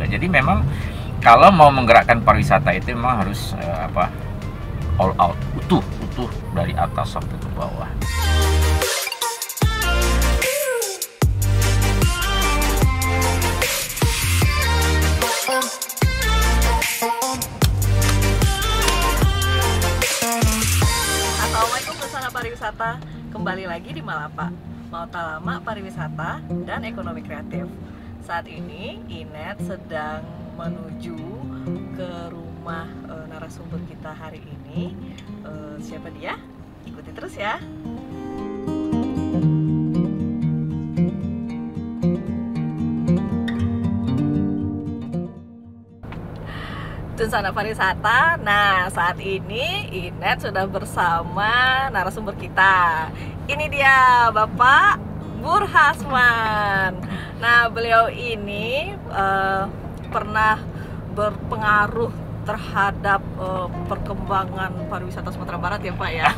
Jadi memang kalau mau menggerakkan pariwisata itu memang harus all out, utuh dari atas sampai ke bawah. Assalamualaikum Pesona Pariwisata, kembali lagi di Malapa, Mauthalama Pariwisata dan Ekonomi Kreatif. Saat ini Inet sedang menuju ke rumah narasumber kita hari ini. Siapa dia? Ikuti terus ya. Pesona Pariwisata. Nah, saat ini Inet sudah bersama narasumber kita. Ini dia Bapak Burhasman. Nah, beliau ini pernah berpengaruh terhadap perkembangan pariwisata Sumatera Barat ya Pak ya.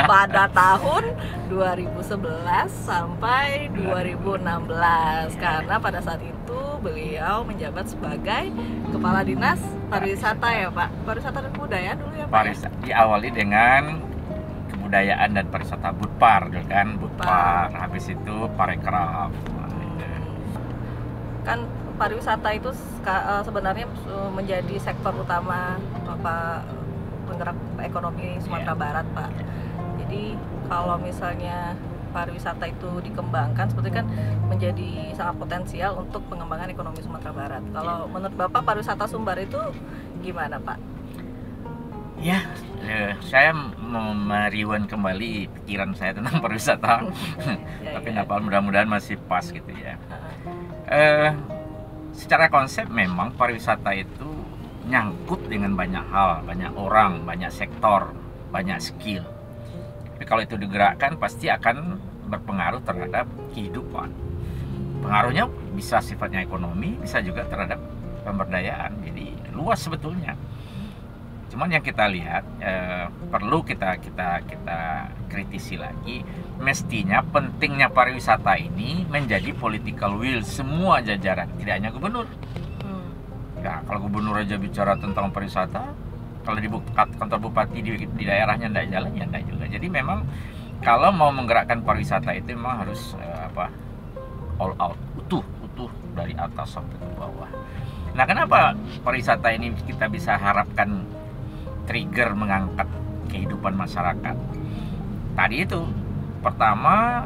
Pada tahun 2011 sampai 2016, karena pada saat itu beliau menjabat sebagai Kepala Dinas Pariwisata ya Pak. Pariwisata dan Kebudayaan dulu ya Pak. Diawali dengan kebudayaan dan pariwisata Budpar, kan Budpar. Habis itu Parekraf. Kan pariwisata itu sebenarnya menjadi sektor utama penggerak ekonomi Sumatera Barat Pak. Jadi kalau misalnya pariwisata itu dikembangkan, seperti kan menjadi sangat potensial untuk pengembangan ekonomi Sumatera Barat. Kalau menurut Bapak pariwisata Sumbar itu gimana Pak? Ya, saya meriwan kembali pikiran saya tentang pariwisata. Tapi nggak apa, mudah-mudahan masih pas gitu ya. Secara konsep memang pariwisata itu nyangkut dengan banyak hal, banyak orang, banyak sektor, banyak skill. Tapi kalau itu digerakkan pasti akan berpengaruh terhadap kehidupan. Pengaruhnya bisa sifatnya ekonomi, bisa juga terhadap pemberdayaan. Jadi luas sebetulnya. Cuman yang kita lihat perlu kita kritisi lagi, mestinya pentingnya pariwisata ini menjadi political will semua jajaran, tidak hanya gubernur. Ya, kalau gubernur aja bicara tentang pariwisata, kalau di kantor bupati di daerahnya tidak jalan, ya tidak juga. Jadi memang kalau mau menggerakkan pariwisata itu memang harus all out, utuh dari atas sampai ke bawah. Nah, kenapa pariwisata ini kita bisa harapkan trigger mengangkat kehidupan masyarakat? Tadi itu pertama,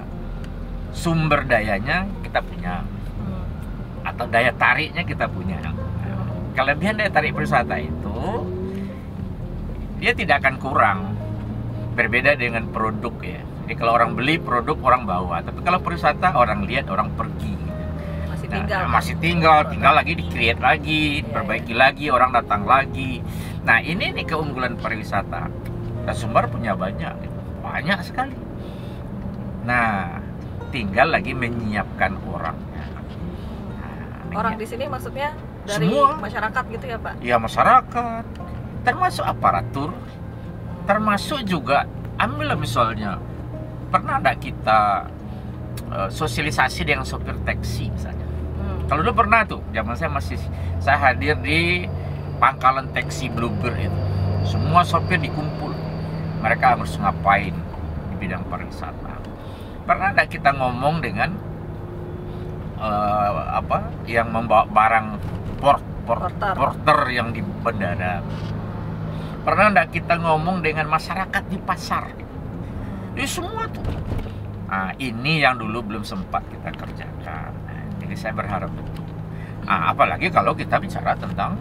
sumber dayanya kita punya, atau daya tariknya kita punya. Kelebihan daya tarik pariwisata itu dia tidak akan kurang, berbeda dengan produk ya. Jadi kalau orang beli produk, orang bawa, tapi kalau pariwisata orang lihat, orang pergi. Masih tinggal lagi, di-create lagi, perbaiki lagi, orang datang lagi. Nah, ini nih keunggulan pariwisata. Dan Sumbar punya banyak sekali. Nah, tinggal lagi menyiapkan orangnya. Orang di sini maksudnya dari semua masyarakat gitu ya Pak? Ya, masyarakat, termasuk aparatur, termasuk juga, ambillah misalnya, pernah ada kita sosialisasi dengan sopir taksi misalnya. Kalau dulu pernah tuh, zaman saya hadir di pangkalan taksi Bluebird itu. Semua sopir dikumpul. Mereka harus ngapain di bidang pariwisata. Pernah ada kita ngomong dengan yang membawa barang porter yang di bandara. Pernah ada kita ngomong dengan masyarakat di pasar. Ini semua tuh. Nah, ini yang dulu belum sempat kita kerjakan. Jadi saya berharap betul. Apalagi kalau kita bicara tentang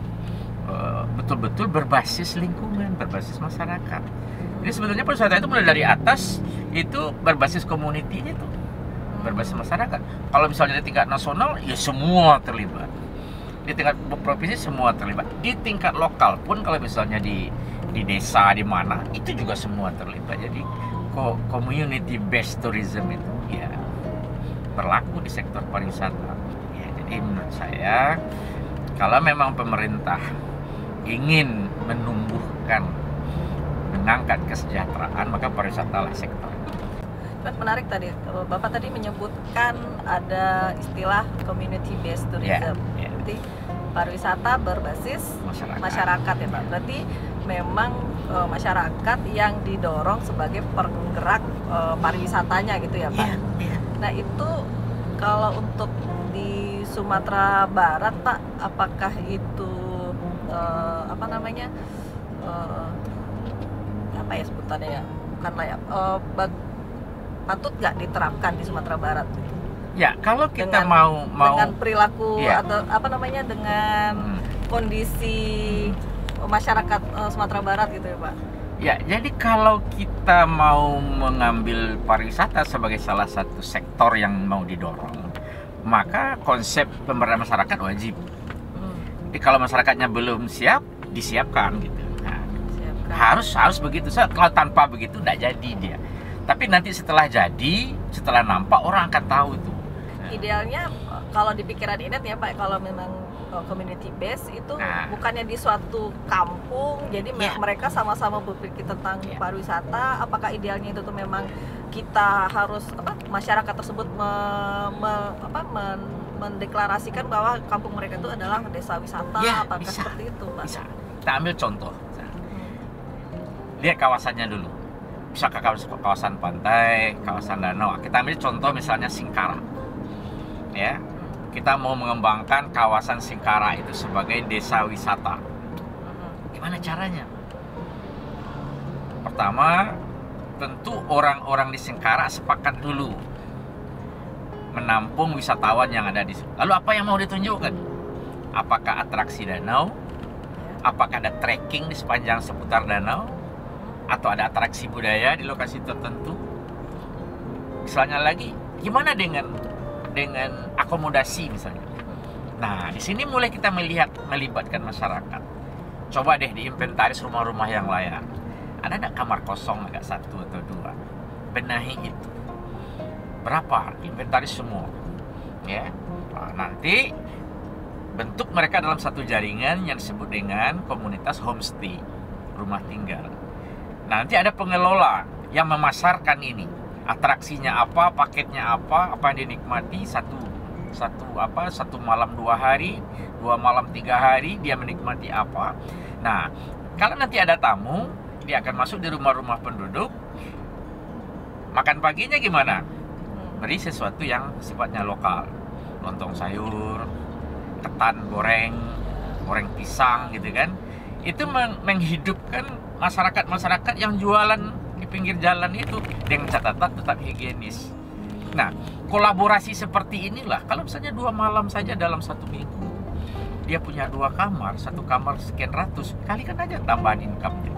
betul-betul berbasis lingkungan, berbasis masyarakat. Jadi sebetulnya pariwisata itu mulai dari atas, itu berbasis community-nya tuh, berbasis masyarakat. Kalau misalnya di tingkat nasional, ya semua terlibat. Di tingkat provinsi semua terlibat. Di tingkat lokal pun kalau misalnya di desa di mana, itu juga semua terlibat. Jadi community based tourism itu ya berlaku di sektor pariwisata. Ya, jadi menurut saya kalau memang pemerintah ingin menumbuhkan, mengangkat kesejahteraan, maka pariwisata lah sektor. Menarik tadi, Bapak tadi menyebutkan ada istilah community based tourism. Yeah. Berarti pariwisata berbasis masyarakat ya Pak. Berarti memang masyarakat yang didorong sebagai penggerak pariwisatanya gitu ya Pak. Nah itu kalau untuk di Sumatera Barat Pak, apakah itu apa namanya apa ya sebutannya ya, bukanlah ya, patut nggak diterapkan di Sumatera Barat? Ya, kalau kita dengan, mau dengan perilaku atau apa namanya dengan kondisi masyarakat Sumatera Barat gitu ya Pak. Ya, jadi kalau kita mau mengambil pariwisata sebagai salah satu sektor yang mau didorong, maka konsep pemberdayaan masyarakat wajib. Jadi kalau masyarakatnya belum siap, disiapkan gitu. Nah, harus begitu. Kalau tanpa begitu tidak jadi dia. Tapi nanti setelah jadi, setelah nampak orang akan tahu itu. Idealnya kalau di pikiran Inet ya Pak, kalau memang community base itu bukannya di suatu kampung, jadi mereka sama-sama berpikir tentang pariwisata. Apakah idealnya itu tuh memang kita harus masyarakat tersebut mendeklarasikan bahwa kampung mereka itu adalah desa wisata? Apakah bisa, seperti itu Pak? Bisa. Kita ambil contoh. Lihat kawasannya dulu. Bisa ke kawasan pantai, kawasan danau. Kita ambil contoh misalnya Singkara. Ya. Kita mau mengembangkan kawasan Singkara itu sebagai desa wisata. Gimana caranya? Pertama, tentu orang-orang di Singkara sepakat dulu menampung wisatawan yang ada di situ. Lalu apa yang mau ditunjukkan? Apakah atraksi danau? Apakah ada trekking di sepanjang seputar danau? Atau ada atraksi budaya di lokasi tertentu? Misalnya lagi, gimana dengan akomodasi misalnya? Nah, di sini mulai kita melibatkan masyarakat. Coba deh diinventaris rumah-rumah yang layak. Ada nggak kamar kosong, agak 1 atau 2? Benahi itu. Berapa? Inventaris semua. Ya. Nah, nanti bentuk mereka dalam satu jaringan yang disebut dengan komunitas homestay, rumah tinggal. Nanti ada pengelola yang memasarkan ini. Atraksinya apa, paketnya apa yang dinikmati satu malam 2 hari, 2 malam 3 hari dia menikmati apa. Nah, kalau nanti ada tamu, dia akan masuk di rumah-rumah penduduk. Makan paginya gimana? Beri sesuatu yang sifatnya lokal. Lontong sayur, ketan goreng pisang gitu kan. Itu menghidupkan masyarakat yang jualan di pinggir jalan itu dengan catatan tetap higienis. Nah, kolaborasi seperti inilah, kalau misalnya 2 malam saja dalam 1 minggu, dia punya 2 kamar, 1 kamar sekian ratus, kalikan aja tambahan income-nya.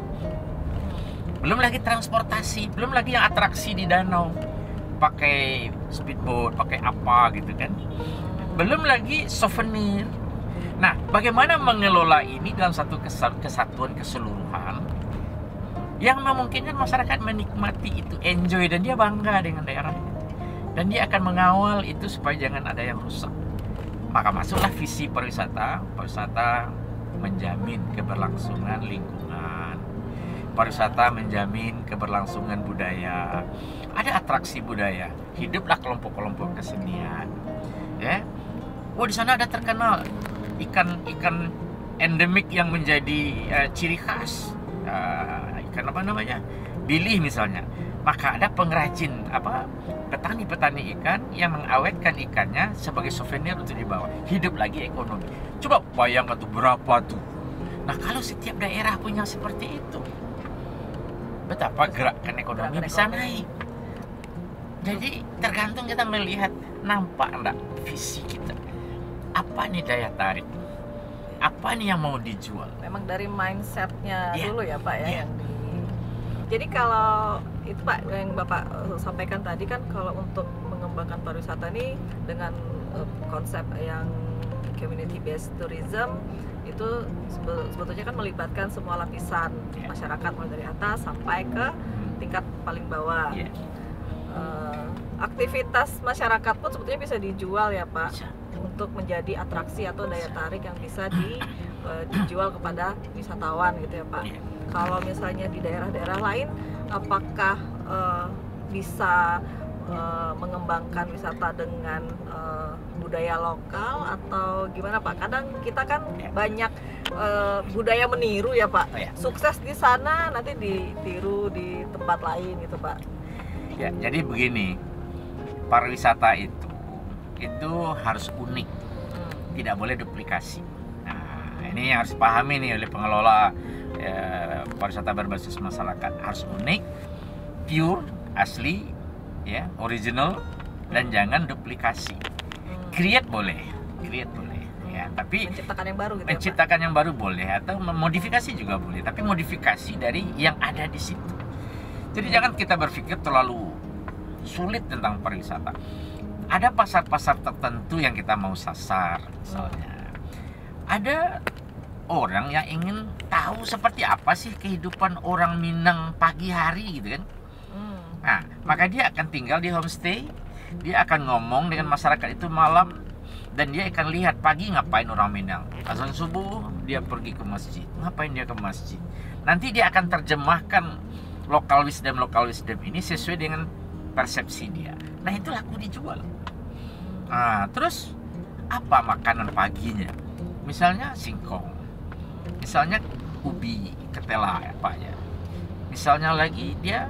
Belum lagi transportasi, belum lagi yang atraksi di danau, pakai speedboat, pakai apa gitu kan. Belum lagi souvenir. Nah, bagaimana mengelola ini dalam satu kesatuan keseluruhan yang memungkinkan masyarakat menikmati itu, enjoy, dan dia bangga dengan daerahnya. Dan dia akan mengawal itu supaya jangan ada yang rusak. Maka masuklah visi pariwisata. Pariwisata menjamin keberlangsungan lingkungan. Pariwisata menjamin keberlangsungan budaya. Ada atraksi budaya. Hiduplah kelompok-kelompok kesenian. Ya. Oh, di sana ada terkenal ikan endemik yang menjadi ciri khas. Ikan apa namanya? Bilih misalnya. Maka ada pengrajin petani-petani ikan yang mengawetkan ikannya sebagai souvenir untuk dibawa. Hidup lagi ekonomi. Coba bayangkan tuh berapa tuh. Nah, kalau setiap daerah punya seperti itu, betapa gerakan ekonomi bisa naik. Jadi tergantung kita melihat, nampak enggak visi kita. Apa nih daya tarik? Apa nih yang mau dijual? Memang dari mindsetnya dulu ya Pak ya. Jadi kalau itu Pak yang Bapak sampaikan tadi kan, kalau untuk mengembangkan pariwisata ini dengan konsep yang community based tourism itu sebetulnya kan melibatkan semua lapisan masyarakat, mulai dari atas sampai ke tingkat paling bawah. Aktivitas masyarakat pun sebetulnya bisa dijual ya Pak, untuk menjadi atraksi atau daya tarik yang bisa dijual kepada wisatawan gitu ya Pak. Kalau misalnya di daerah-daerah lain, apakah bisa mengembangkan wisata dengan budaya lokal atau gimana Pak? Kadang kita kan Ya. banyak budaya meniru ya Pak. Oh, ya. Sukses di sana nanti ditiru di tempat lain gitu Pak. Ya, jadi begini, pariwisata itu harus unik, tidak boleh duplikasi. Nah, ini yang harus dipahami nih oleh pengelola pariwisata berbasis masyarakat, harus unik, pure, asli, ya, original, dan jangan duplikasi. Create boleh, ya, tapi Menciptakan yang baru gitu ya Pak. menciptakan yang baru boleh, atau memodifikasi juga boleh, tapi modifikasi dari yang ada di situ. Jadi jangan kita berpikir terlalu sulit tentang pariwisata. Ada pasar-pasar tertentu yang kita mau sasar, misalnya. Ada orang yang ingin tahu seperti apa sih kehidupan orang Minang pagi hari gitu kan. Nah, maka dia akan tinggal di homestay, dia akan ngomong dengan masyarakat itu malam, dan dia akan lihat pagi ngapain orang Minang. Azan subuh dia pergi ke masjid. Ngapain dia ke masjid? Nanti dia akan terjemahkan lokal wisdom ini sesuai dengan persepsi dia. Nah, itu laku dijual. Nah, terus apa makanan paginya? Misalnya singkong, misalnya ubi ketela apa ya, misalnya lagi dia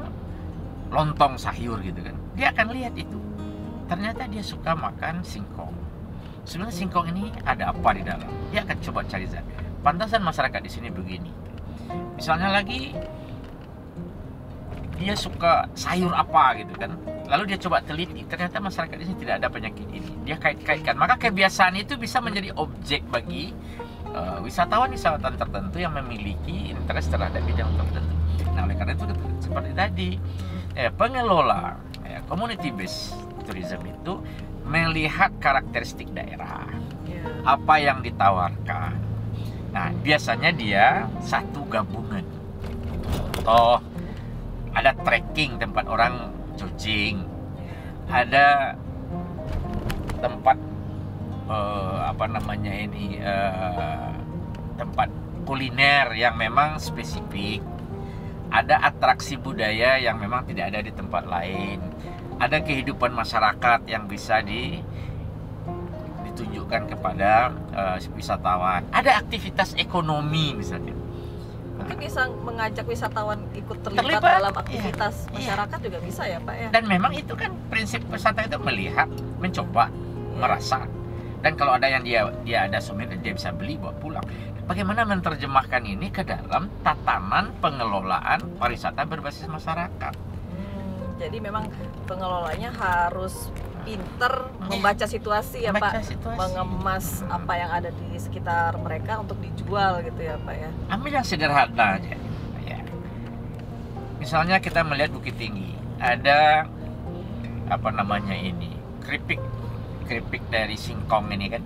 lontong sayur gitu kan. Dia akan lihat itu. Ternyata dia suka makan singkong. Sebenarnya singkong ini ada apa di dalam? Dia akan coba cari zat. Pantasan masyarakat di sini begini. Misalnya lagi dia suka sayur apa gitu kan. Lalu dia coba teliti, ternyata masyarakat di sini tidak ada penyakit ini. Dia kait-kaitkan. Maka kebiasaan itu bisa menjadi objek bagi wisatawan-wisatawan tertentu yang memiliki interest terhadap bidang tertentu. Nah, oleh karena itu seperti tadi, pengelola community based tourism itu melihat karakteristik daerah, apa yang ditawarkan. Nah, biasanya dia satu gabungan. Atau ada trekking, tempat orang jogging, ada tempat tempat kuliner yang memang spesifik, ada atraksi budaya yang memang tidak ada di tempat lain, ada kehidupan masyarakat yang bisa ditunjukkan kepada wisatawan, ada aktivitas ekonomi misalnya. Mungkin bisa mengajak wisatawan ikut terlibat Terlibat, dalam aktivitas iya. masyarakat juga bisa ya Pak ya. Dan memang itu kan prinsip wisata itu melihat, mencoba, merasa. Dan kalau ada yang dia ada souvenir, dia bisa beli bawa pulang. Bagaimana menerjemahkan ini ke dalam tatanan pengelolaan pariwisata berbasis masyarakat? Jadi memang pengelolanya harus pinter membaca situasi ya Membaca Pak, situasi. mengemas apa yang ada di sekitar mereka untuk dijual gitu ya Pak ya. Ambil yang sederhana aja. Ya. Misalnya kita melihat Bukit Tinggi, ada keripik dari singkong ini kan.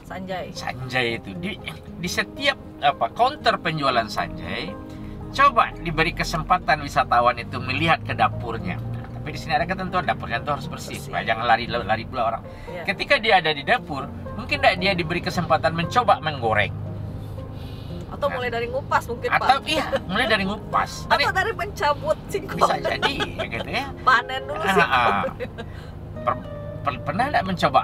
Sanjay itu di setiap counter penjualan sanjay, coba diberi kesempatan wisatawan itu melihat ke dapurnya. Tapi di sini ada ketentuan, dapurnya itu harus bersih, supaya jangan lari pula orang. Ya. Ketika dia ada di dapur, mungkin tidak dia diberi kesempatan mencoba menggoreng. Atau mulai dari ngupas mungkin Atau Pak. iya, mulai dari ngupas. Atau dari mencabut singkong. Bisa jadi, gitu ya. Panen dulu singkong. Pernah tidak mencoba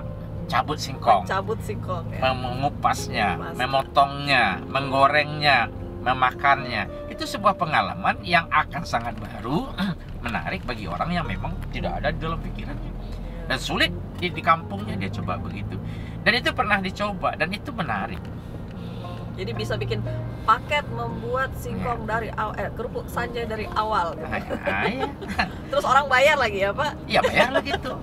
cabut singkong? Cabut singkong ya. Mengupasnya, memotongnya, menggorengnya, memakannya. Itu sebuah pengalaman yang akan sangat baru, menarik bagi orang yang memang tidak ada di dalam pikirannya. Dan sulit di kampungnya dia coba begitu. Dan itu pernah dicoba dan itu menarik. Jadi bisa bikin paket membuat singkong dari kerupuk sanjay dari awal gitu. Ya. Terus orang bayar lagi ya Pak? Iya, bayar lah gitu.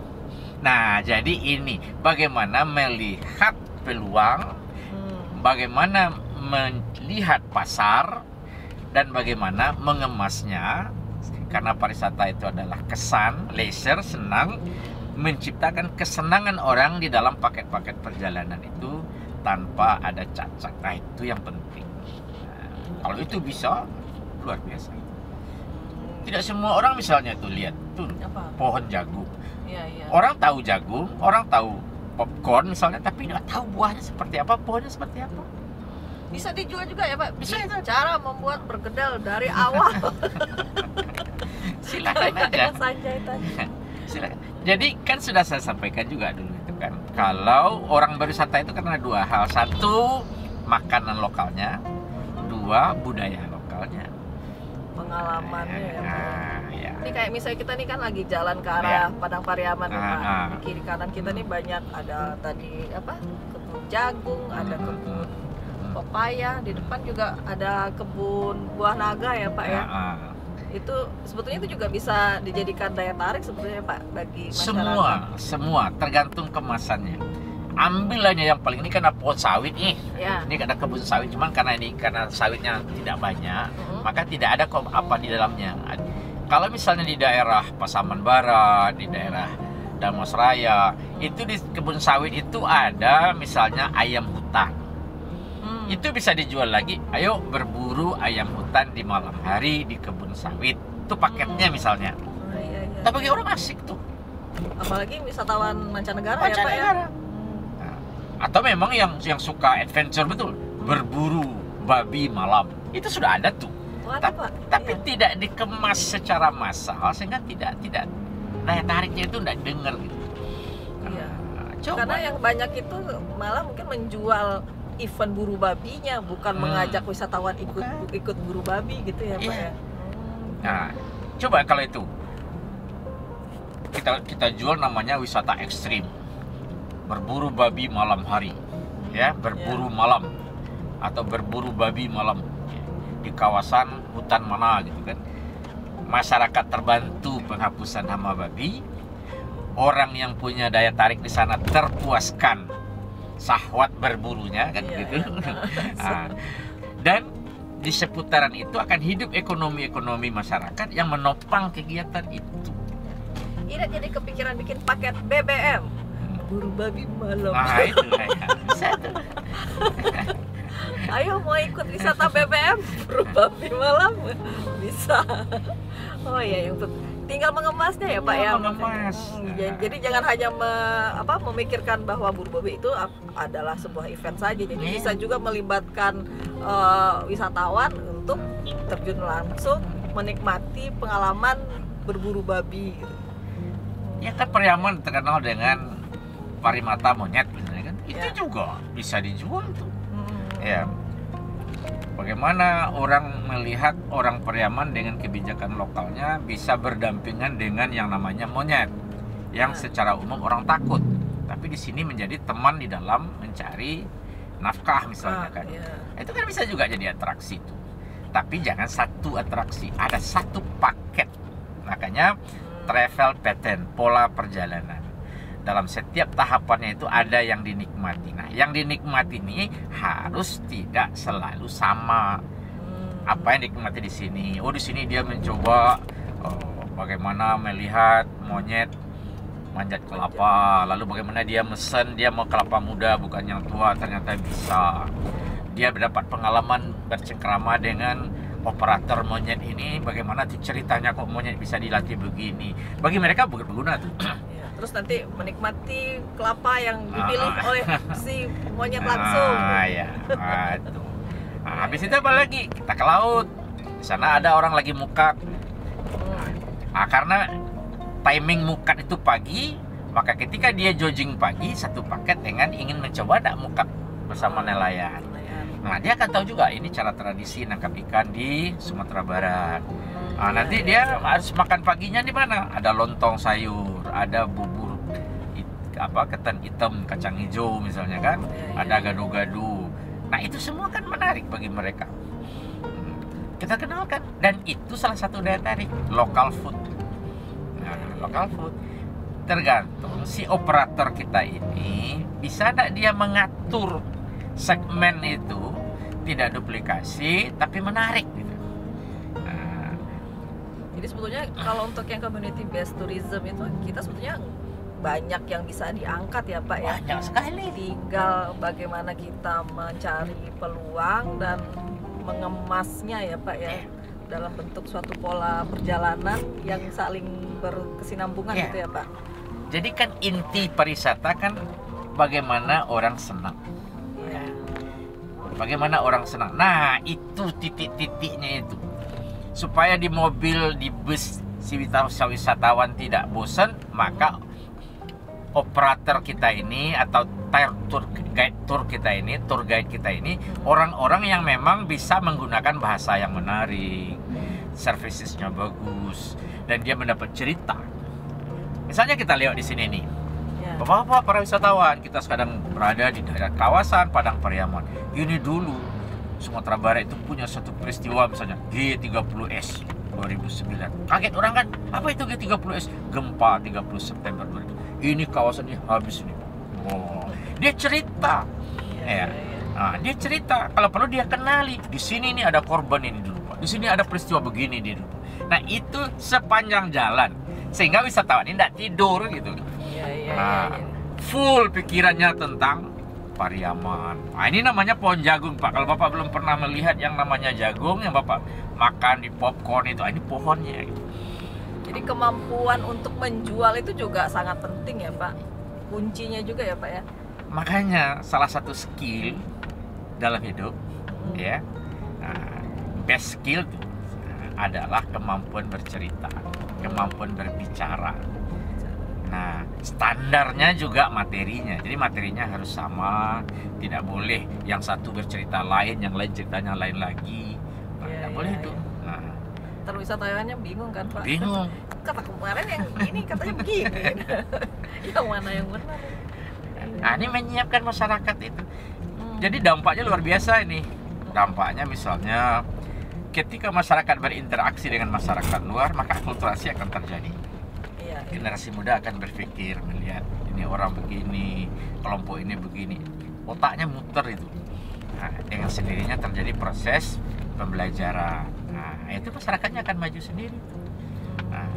Nah, jadi ini bagaimana melihat peluang, bagaimana melihat pasar, dan bagaimana mengemasnya. Karena pariwisata itu adalah kesan, leisure, senang, menciptakan kesenangan orang di dalam paket-paket perjalanan itu tanpa ada cacat. Nah, itu yang penting. Nah, kalau itu bisa, luar biasa. Tidak semua orang misalnya tuh lihat tuh pohon jagung. Iya. Orang tahu jagung, orang tahu popcorn misalnya, tapi nggak tahu buahnya seperti apa, pohonnya seperti apa. Bisa dijual juga ya Pak? Bisa itu. Cara membuat perkedel dari awal. Silakan aja. Sanjay tadi. Silakan. Jadi kan sudah saya sampaikan juga dulu itu kan, kalau orang berwisata itu kan ada dua hal. Satu, makanan lokalnya. Dua, budaya lokalnya. Pengalamannya ya, Pak. Ya. Ini kayak misalnya kita nih kan lagi jalan ke arah Padang Pariaman nih, Pak. Di kiri kanan kita nih banyak, ada tadi apa, kebun jagung, ada kebun pepaya, di depan juga ada kebun buah naga ya, Pak ya. Itu sebetulnya itu juga bisa dijadikan daya tarik sebetulnya, Pak, bagi masyarakat. Semua tergantung kemasannya. Ambil aja yang paling, ini karena pohon sawit nih. Ya. Ini ada kebun sawit, cuman karena sawitnya tidak banyak, maka tidak ada apa di dalamnya. Kalau misalnya di daerah Pasaman Barat, di daerah Damasraya, itu di kebun sawit itu ada misalnya ayam hutan. Itu bisa dijual lagi. Ayo berburu ayam hutan di malam hari di kebun sawit. Itu paketnya misalnya. Iya. Tapi bagi orang asik tuh. Apalagi wisatawan mancanegara ya, Pak ya. Nah, atau memang yang suka adventure betul, berburu babi malam. Itu sudah ada tuh. Tapi tidak dikemas secara massal sehingga tidak daya tariknya itu tidak dengar gitu. Iya. Coba. Karena yang banyak itu malah mungkin menjual event buru babinya, bukan mengajak wisatawan ikut buru babi gitu ya, Pak ya. Nah, coba kalau itu kita jual namanya wisata ekstrim, berburu babi malam hari, ya, berburu malam atau berburu babi malam di kawasan hutan mana gitu kan. Masyarakat terbantu penghapusan hama babi, orang yang punya daya tarik di sana terpuaskan syahwat berburunya kan gitu. Nah, dan di seputaran itu akan hidup ekonomi masyarakat yang menopang kegiatan itu. Ini jadi kepikiran bikin paket BBM, buru babi malam. Itu ya. Bisa tuh. Ayo mau ikut wisata BBM buru babi malam, bisa. Oh iya, yang tinggal mengemasnya ya, Pak ya. Mengemas. Jadi jangan hanya memikirkan bahwa buru babi itu adalah sebuah event saja. Jadi bisa juga melibatkan wisatawan untuk terjun langsung menikmati pengalaman berburu babi. Ya kan Pariaman terkenal dengan parimata monyet misalnya kan. Itu juga bisa dijual tuh. Ya. Bagaimana orang melihat orang Pariaman dengan kebijakan lokalnya bisa berdampingan dengan yang namanya monyet, yang secara umum orang takut, tapi di sini menjadi teman di dalam mencari nafkah misalnya kan. Itu kan bisa juga jadi atraksi tuh. Tapi jangan satu atraksi, ada satu paket. Makanya travel pattern, pola perjalanan. Dalam setiap tahapannya itu ada yang dinikmati. Nah, yang dinikmati ini harus tidak selalu sama. Apa yang dinikmati di sini? Oh, di sini dia mencoba bagaimana melihat monyet manjat kelapa. Lalu bagaimana dia mesen, dia mau kelapa muda bukan yang tua, ternyata bisa. Dia mendapat pengalaman bercengkrama dengan operator monyet ini. Bagaimana tuh ceritanya kok monyet bisa dilatih begini. Bagi mereka berguna tuh. Terus nanti menikmati kelapa yang dipilih oleh si monyet langsung. Itu. Habis itu apa lagi? Kita ke laut. Di sana ada orang lagi mukat. Karena timing mukat itu pagi, maka ketika dia jogging pagi, satu paket dengan ingin mencoba mukat bersama nelayan. Nah, dia akan tahu juga ini cara tradisi nangkap ikan di Sumatera Barat. Nanti dia harus makan paginya di mana? Ada lontong sayur, ada bubur ketan hitam, kacang hijau misalnya kan, ada gado-gado. Nah, itu semua kan menarik bagi mereka. Kita kenalkan, dan itu salah satu daya tarik local food. Nah, local food tergantung si operator kita ini bisa tidak dia mengatur segmen itu tidak duplikasi tapi menarik gitu. Jadi sebetulnya kalau untuk yang community based tourism itu kita sebetulnya banyak yang bisa diangkat ya, Pak ya. Banyak sekali. Tinggal bagaimana kita mencari peluang dan mengemasnya ya, Pak ya, dalam bentuk suatu pola perjalanan yang saling berkesinambungan gitu ya, Pak. Jadi kan inti pariwisata kan bagaimana orang senang. Bagaimana orang senang. Nah, itu titik-titiknya itu. Supaya di mobil, di bus si wisatawan tidak bosan, maka operator kita ini atau tour guide kita ini orang-orang yang memang bisa menggunakan bahasa yang menarik, servicesnya bagus, dan dia mendapat cerita. Misalnya kita lihat di sini nih, bapak-bapak para wisatawan, kita sekarang berada di daerah kawasan Padang Pariaman. Ini dulu Sumatera Barat itu punya satu peristiwa, misalnya G30S 2009. Kaget orang kan, apa itu G30S? Gempa 30 September 2000. Ini kawasannya habis nih. Oh, dia cerita. Nah, dia cerita. Kalau perlu dia kenali. Di sini nih ada korban ini dulu, Pak. Di sini ada peristiwa begini di dulu. Nah, itu sepanjang jalan, sehingga wisatawan ini tidak tidur gitu. Full pikirannya tentang Pariaman. Nah, ini namanya pohon jagung, Pak. Kalau Bapak belum pernah melihat yang namanya jagung yang Bapak makan di popcorn itu, ini pohonnya. Jadi kemampuan untuk menjual itu juga sangat penting ya, Pak. Kuncinya juga ya, Pak ya. Makanya salah satu skill dalam hidup ya, best skill itu adalah kemampuan bercerita, kemampuan berbicara. Nah, standarnya juga materinya. Jadi materinya harus sama, tidak boleh yang satu bercerita lain, yang lain ceritanya lain lagi. Tidak boleh itu. Terus wisatawannya bingung kan, Pak? Bingung. Kata kemarin yang ini katanya begini. Yang mana yang benar? Nah, ini menyiapkan masyarakat itu. Jadi dampaknya luar biasa ini. Dampaknya misalnya ketika masyarakat berinteraksi dengan masyarakat luar, maka akulturasi akan terjadi. Generasi muda akan berpikir, melihat ini orang begini, kelompok ini begini, otaknya muter itu. Nah, dengan sendirinya terjadi proses pembelajaran. Nah, itu masyarakatnya akan maju sendiri. Nah,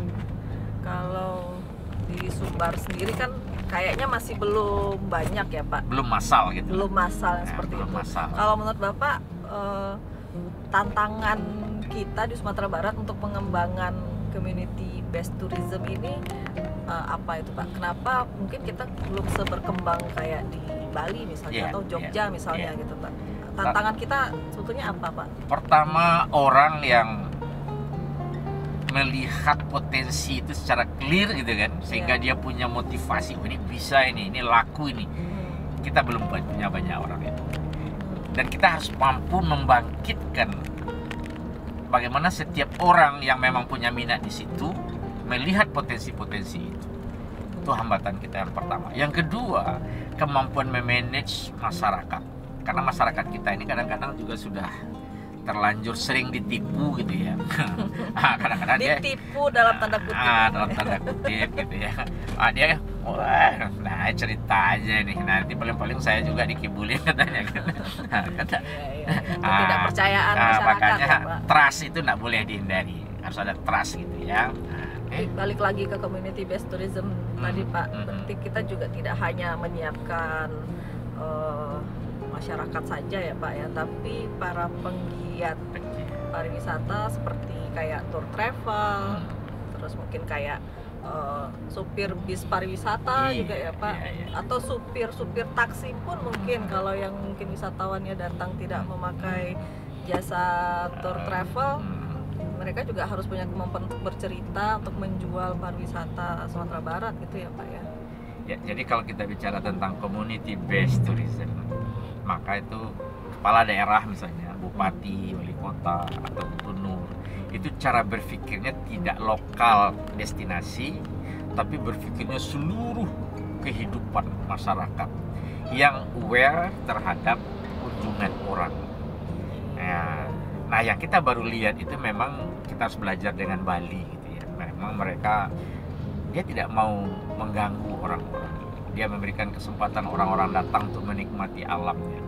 kalau di Sumbar sendiri kan kayaknya masih belum banyak ya, Pak. Belum massal gitu. Belum massal yang seperti belum itu. Massal. Kalau menurut Bapak, tantangan kita di Sumatera Barat untuk pengembangan community based tourism ini apa itu, Pak? Kenapa mungkin kita belum seberkembang kayak di Bali misalnya atau Jogja misalnya gitu, Pak? Tantangan kita sebetulnya apa, Pak? Pertama, orang yang melihat potensi itu secara clear gitu kan, sehingga dia punya motivasi, ini bisa ini laku ini. Kita belum punya banyak orang ya. Dan kita harus mampu membangkitkan bagaimana setiap orang yang memang punya minat di situ melihat potensi-potensi itu. Itu hambatan kita yang pertama. Yang kedua, kemampuan memanage masyarakat. Karena masyarakat kita ini kadang-kadang juga sudah terlanjur sering ditipu gitu ya. Kadang-kadang dia ditipu dalam tanda kutip. Dalam tanda kutip gitu ya. Dia wah, nah cerita aja nih. Nanti paling-paling saya juga dikibulin katanya gitu. Ketidakpercayaan masyarakat. Makanya ya, Pak. trust itu nggak boleh dihindari. Harus ada trust gitu ya. Balik lagi ke community based tourism tadi, Pak. Berarti kita juga tidak hanya menyiapkan masyarakat saja ya, Pak ya, tapi para penggiat pariwisata seperti kayak tour travel, terus mungkin kayak supir bis pariwisata juga ya, Pak, atau supir taksi pun mungkin kalau yang mungkin wisatawannya datang tidak memakai jasa tour travel, mereka juga harus punya kemampuan untuk bercerita, untuk menjual pariwisata Sumatera Barat gitu ya, Pak ya. Ya, jadi kalau kita bicara tentang community based tourism, maka itu kepala daerah misalnya, bupati, wali kota, atau gubernur, itu cara berpikirnya tidak lokal destinasi, tapi berpikirnya seluruh kehidupan masyarakat yang aware terhadap kunjungan orang. Nah, yang kita baru lihat itu memang kita harus belajar dengan Bali gitu ya. Memang mereka, dia tidak mau mengganggu orang-orang. Dia memberikan kesempatan orang-orang datang untuk menikmati alamnya.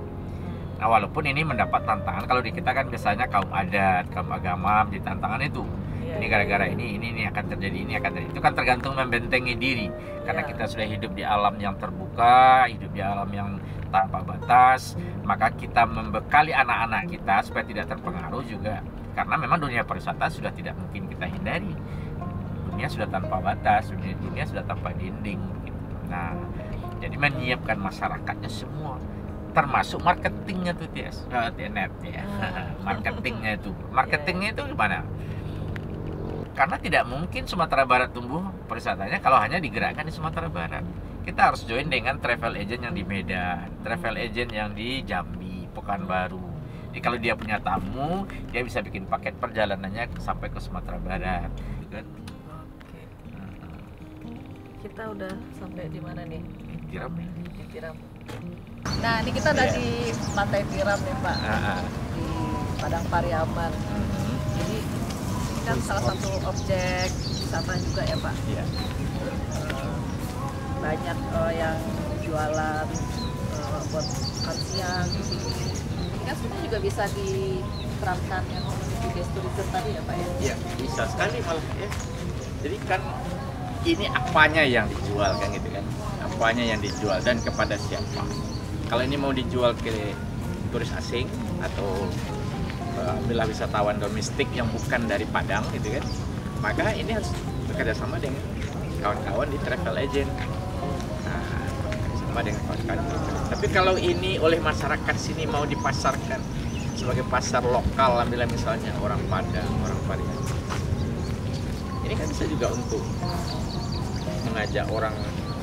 Nah, walaupun ini mendapat tantangan, kalau di kita kan biasanya kaum adat, kaum agama menjadi tantangan itu. Ini gara-gara ini akan terjadi, ini akan terjadi. Itu kan tergantung membentengi diri. Karena kita sudah hidup di alam yang terbuka, hidup di alam yang tanpa batas, maka kita membekali anak-anak kita supaya tidak terpengaruh juga. Karena memang dunia pariwisata sudah tidak mungkin kita hindari. Dunia sudah tanpa batas, dunia sudah tanpa dinding gitu. Nah, jadi menyiapkan masyarakatnya semua, termasuk marketingnya tuh net ya. Marketingnya itu gimana? Karena tidak mungkin Sumatera Barat tumbuh pariwisatanya kalau hanya digerakkan di Sumatera Barat. Kita harus join dengan travel agent yang di Medan, travel agent yang di Jambi, Pekanbaru. Jadi kalau dia punya tamu, dia bisa bikin paket perjalanannya sampai ke Sumatera Barat. Kan? Oke. Kita udah sampai di mana nih? Tiram nih. Di Tiram. Nah, ini kita udah di Pantai Tiram nih, Pak. Di Padang Pariaman. Jadi ini kan salah satu objek wisata juga ya, Pak. Iya. Banyak yang jualan buat makan siang di sini. Ini kan sebenarnya juga bisa diterapkan yang community based tourism tadi ya, Pak ya? Iya, bisa sekali malah ya. Jadi kan ini apanya yang dijual kan gitu kan? Apanya yang dijual dan kepada siapa? Kalau ini mau dijual ke turis asing atau bila wisatawan domestik yang bukan dari Padang gitu kan, maka ini harus bekerja sama dengan kawan-kawan di travel agent. Nah, sama dengan kawan-kawan. Tapi kalau ini oleh masyarakat sini mau dipasarkan sebagai pasar lokal, ambillah misalnya orang Padang, orang Pariaman, ini kan bisa juga untuk mengajak orang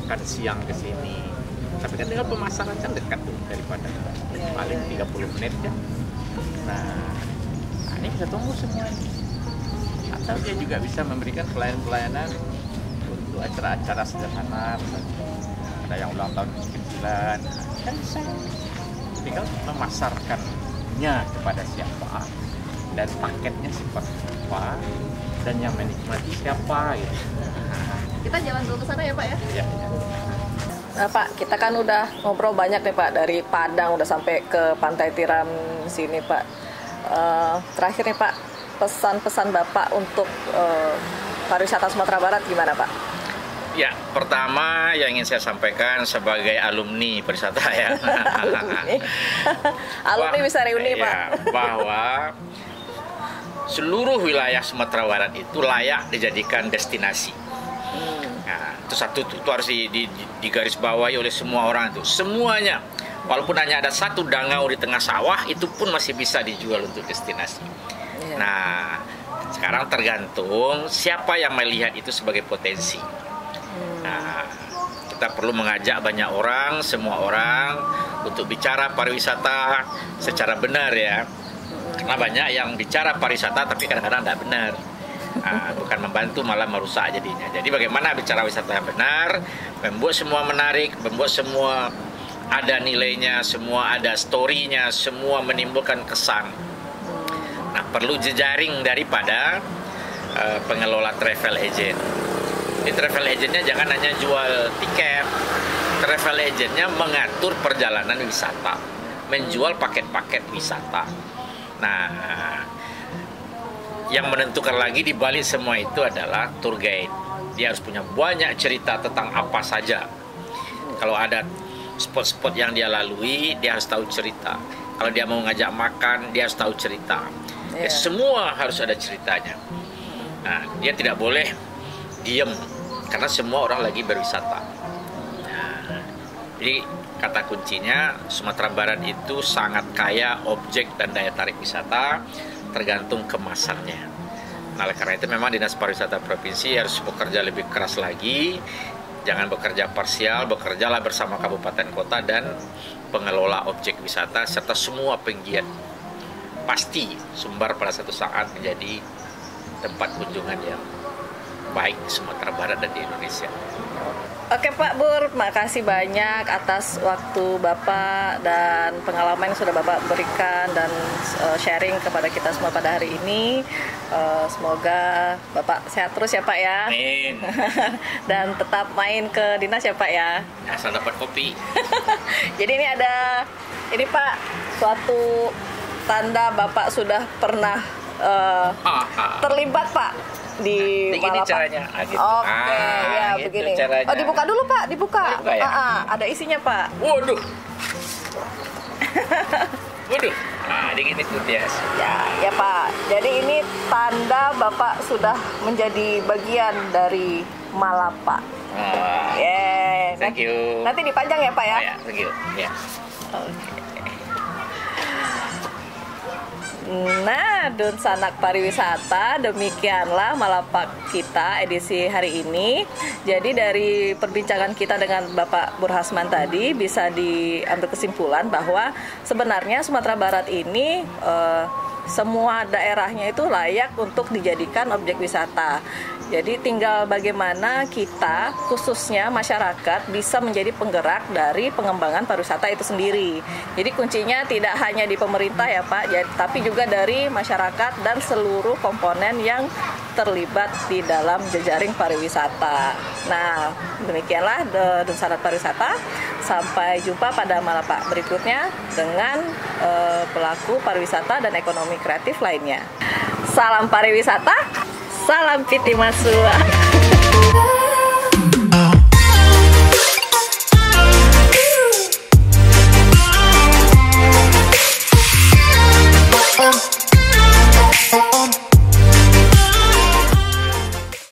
makan siang ke sini. Tapi kan tinggal pemasaran kan dekat tuh daripada paling 30 menit kan. Nah, ini bisa tunggu semuanya. Atau dia juga bisa memberikan pelayanan untuk acara-acara sederhana, misalnya ada yang ulang tahun kecilan, kan bisa. Tinggal memasarkannya kepada siapa dan paketnya seperti apa dan yang menikmati siapa gitu. Kita jalan dulu ke sana ya, Pak ya? Ya. Nah, Pak, kita kan udah ngobrol banyak nih, Pak, dari Padang udah sampai ke Pantai Tiram sini, Pak. Terakhir nih, Pak, pesan-pesan Bapak untuk pariwisata Sumatera Barat gimana, Pak? Ya, pertama yang ingin saya sampaikan sebagai alumni pariwisata ya. Alumni bisa reuni, ya, Pak. Bahwa seluruh wilayah Sumatera Barat itu layak dijadikan destinasi. Nah, itu satu itu harus digarisbawahi oleh semua orang itu. Semuanya, walaupun hanya ada satu dangau di tengah sawah, itu pun masih bisa dijual untuk destinasi. Nah, sekarang tergantung siapa yang melihat itu sebagai potensi. Nah, kita perlu mengajak banyak orang, semua orang, untuk bicara pariwisata secara benar ya. Karena banyak yang bicara pariwisata tapi kadang-kadang tidak benar. Bukan membantu malah merusak jadinya. Jadi bagaimana bicara wisata yang benar, membuat semua menarik, membuat semua ada nilainya, semua ada story-nya, semua menimbulkan kesan. Nah, perlu jejaring daripada pengelola travel agent. Di travel agentnya jangan hanya jual tiket, travel agentnya mengatur perjalanan wisata, menjual paket-paket wisata. Nah, yang menentukan lagi di balik semua itu adalah tour guide. Dia harus punya banyak cerita tentang apa saja. Kalau ada spot-spot yang dia lalui, dia harus tahu cerita. Kalau dia mau ngajak makan, dia harus tahu cerita. Ya, semua harus ada ceritanya. Nah, dia tidak boleh diem karena semua orang lagi berwisata. Nah, jadi kata kuncinya Sumatera Barat itu sangat kaya objek dan daya tarik wisata, tergantung kemasannya. Nah, oleh karena itu memang Dinas Pariwisata Provinsi harus bekerja lebih keras lagi. Jangan bekerja parsial, bekerjalah bersama kabupaten kota dan pengelola objek wisata serta semua penggiat. Pasti Sumbar pada satu saat menjadi tempat kunjungan yang baik di Sumatera Barat dan di Indonesia. Oke Pak Bur, makasih banyak atas waktu Bapak dan pengalaman yang sudah Bapak berikan dan sharing kepada kita semua pada hari ini. Semoga Bapak sehat terus ya Pak ya. Amin. Dan tetap main ke dinas ya Pak ya. Asal dapat kopi. Jadi ini Pak, suatu tanda Bapak sudah pernah terlibat Pak di begini balapan. Caranya gitu. Oke, ya gitu begini. Caranya. Oh, dibuka dulu Pak, dibuka. Ya? Ada isinya Pak. Waduh. Waduh. Nah, begini tuh dia. Ya Pak. Jadi ini tanda Bapak sudah menjadi bagian dari Malapa. Thank you. Nanti dipajang ya Pak ya. Ya, thank you. Ya. Oke. Nah. Dun Sanak Pariwisata, demikianlah Malapak kita edisi hari ini. Jadi dari perbincangan kita dengan Bapak Burhasman tadi bisa diambil kesimpulan bahwa sebenarnya Sumatera Barat ini semua daerahnya itu layak untuk dijadikan objek wisata. Jadi tinggal bagaimana kita, khususnya masyarakat, bisa menjadi penggerak dari pengembangan pariwisata itu sendiri. Jadi kuncinya tidak hanya di pemerintah ya Pak, tapi juga dari masyarakat dan seluruh komponen yang terlibat di dalam jejaring pariwisata. Nah, demikianlah Dun Sanak Pariwisata. Sampai jumpa pada Malapak berikutnya dengan pelaku pariwisata dan ekonomi kreatif lainnya. Salam pariwisata. Salam Piti Masua.